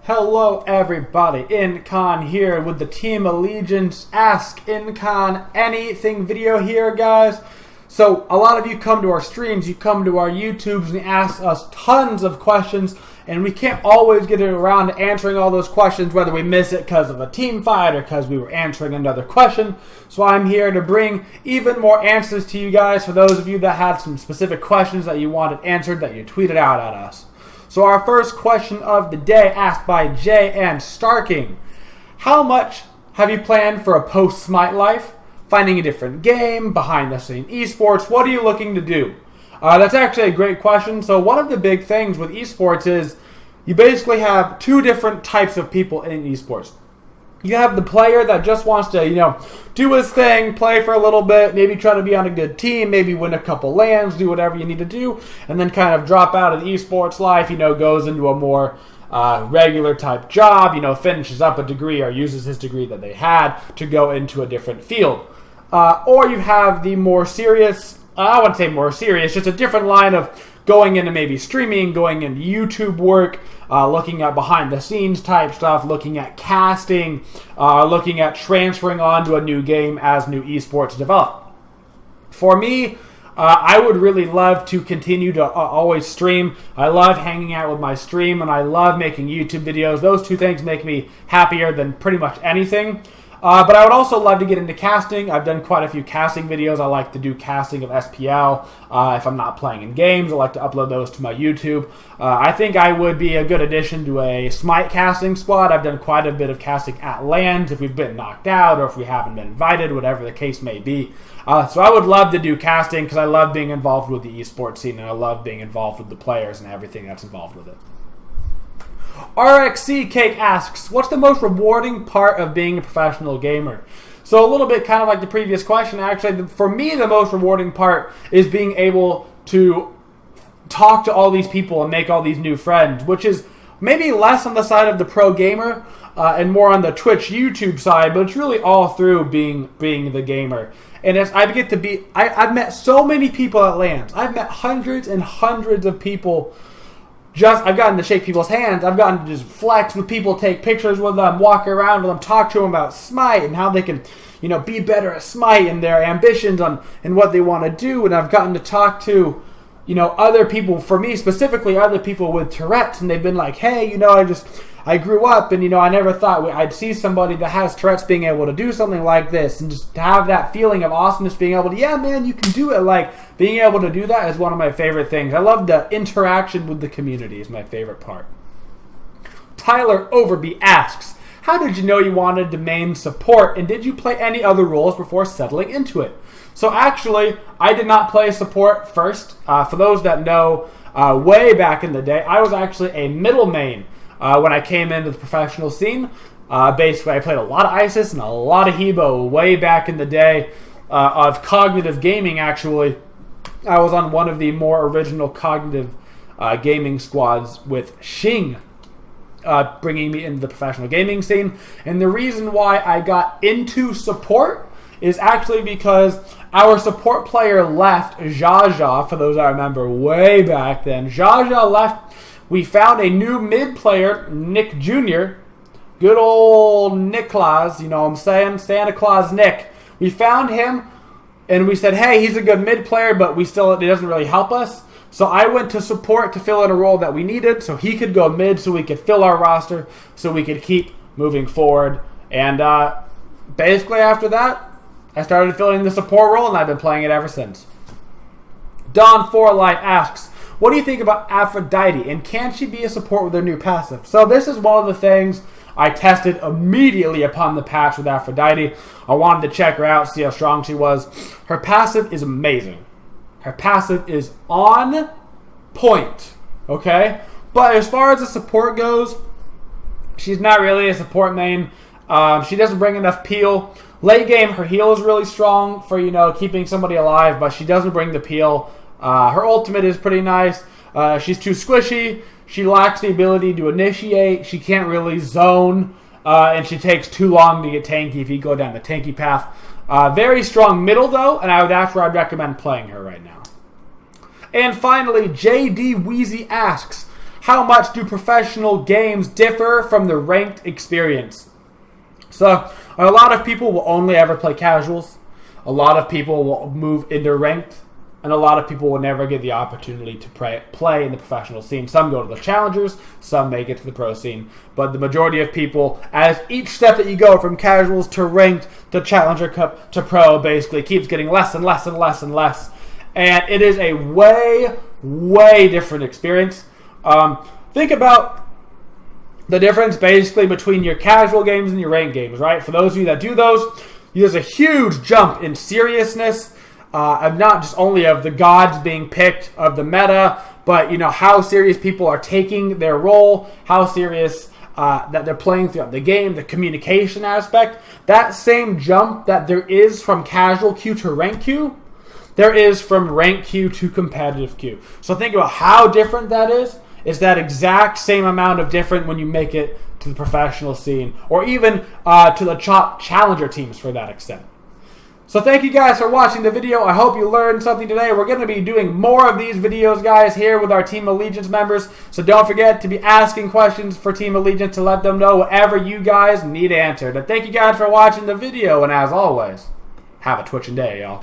Hello everybody, Incon here with the Team Allegiance Ask Incon Anything video here, guys. So a lot of you come to our streams, you come to our YouTubes and you ask us tons of questions, and we can't always get around to answering all those questions, whether we miss it because of a team fight or because we were answering another question. So I'm here to bring even more answers to you guys for those of you that had some specific questions that you wanted answered that you tweeted out at us. So our first question of the day, asked by J.N. Starking. How much have you planned for a post-Smite life? Finding a different game, behind-the-scene esports, what are you looking to do? That's actually a great question. So one of the big things with esports is you basically have two different types of people in esports. You have the player that just wants to, do his thing, play for a little bit, maybe try to be on a good team, maybe win a couple lands, do whatever you need to do, and then kind of drop out of the esports life, goes into a more regular type job, finishes up a degree or uses his degree that they had to go into a different field. Or you have the more serious, I wouldn't say more serious, just a different line of going into maybe streaming, going into YouTube work, looking at behind-the-scenes type stuff, looking at casting, looking at transferring onto a new game as new esports develop. For me, I would really love to continue to always stream. I love hanging out with my stream, and I love making YouTube videos. Those two things make me happier than pretty much anything. But I would also love to get into casting. I've done quite a few casting videos. I like to do casting of SPL. If I'm not playing in games, I like to upload those to my YouTube. I think I would be a good addition to a Smite casting squad. I've done quite a bit of casting at LANs if we've been knocked out or if we haven't been invited, whatever the case may be. So I would love to do casting because I love being involved with the esports scene and I love being involved with the players and everything that's involved with it. RXC Cake asks, what's the most rewarding part of being a professional gamer? So a little bit kind of like the previous question, actually, for me the most rewarding part is being able to talk to all these people and make all these new friends, which is maybe less on the side of the pro gamer and more on the Twitch, YouTube side, but it's really all through being the gamer. And as I get to be, I've met so many people at LANs. I've met hundreds and hundreds of people. I've gotten to shake people's hands. I've gotten to just flex with people, take pictures with them, walk around with them, talk to them about Smite and how they can, be better at Smite and their ambitions and what they want to do. And I've gotten to talk to, other people, for me specifically, other people with Tourette's, and they've been like, hey, I grew up and, I never thought I'd see somebody that has Tourette's being able to do something like this, and just to have that feeling of awesomeness, being able to, yeah, man, you can do it. Like, being able to do that is one of my favorite things. I love the interaction with the community is my favorite part. Tyler Overby asks, how did you know you wanted to main support, and did you play any other roles before settling into it? So actually, I did not play support first. For those that know, way back in the day, I was actually a middle main. When I came into the professional scene, basically I played a lot of ISIS and a lot of Hebo way back in the day of cognitive gaming, actually. I was on one of the more original cognitive gaming squads with Xing, bringing me into the professional gaming scene. And the reason why I got into support is actually because our support player left, Jaja, for those I remember way back then. Jaja left. We found a new mid player, Nick Jr., good old Nick Claus, you know what I'm saying, Santa Claus Nick. We found him, and we said, hey, he's a good mid player, but he doesn't really help us. So I went to support to fill in a role that we needed, so he could go mid, so we could fill our roster, so we could keep moving forward. And basically after that, I started filling the support role, and I've been playing it ever since. Don4Life asks, what do you think about Aphrodite, and can she be a support with her new passive? So this is one of the things I tested immediately upon the patch with Aphrodite. I wanted to check her out, see how strong she was. Her passive is amazing. Her passive is on point, okay? But as far as the support goes, she's not really a support main. She doesn't bring enough peel. Late game, her heal is really strong for, keeping somebody alive, but she doesn't bring the peel. Her ultimate is pretty nice. She's too squishy. She lacks the ability to initiate. She can't really zone. And she takes too long to get tanky if you go down the tanky path. Very strong middle, though, and that's where I'd recommend playing her right now. And finally, JDWeezy asks, how much do professional games differ from the ranked experience? So, a lot of people will only ever play casuals. A lot of people will move into ranked. And a lot of people will never get the opportunity to play in the professional scene. Some go to the challengers, some make it to the pro scene. But the majority of people, as each step that you go from casuals to ranked to challenger cup to pro, basically keeps getting less and less and less and less. And it is a way, way different experience. Think about the difference basically between your casual games and your ranked games, right? For those of you that do those, there's a huge jump in seriousness. Of not just only of the gods being picked, of the meta, but how serious people are taking their role, how serious that they're playing throughout the game, the communication aspect. That same jump that there is from casual queue to rank queue, there is from rank queue to competitive queue. So think about how different that is. It's that exact same amount of different when you make it to the professional scene, or even to the top challenger teams for that extent. So thank you guys for watching the video. I hope you learned something today. We're going to be doing more of these videos, guys, here with our Team Allegiance members. So don't forget to be asking questions for Team Allegiance to let them know whatever you guys need answered. And thank you guys for watching the video. And as always, have a twitching day, y'all.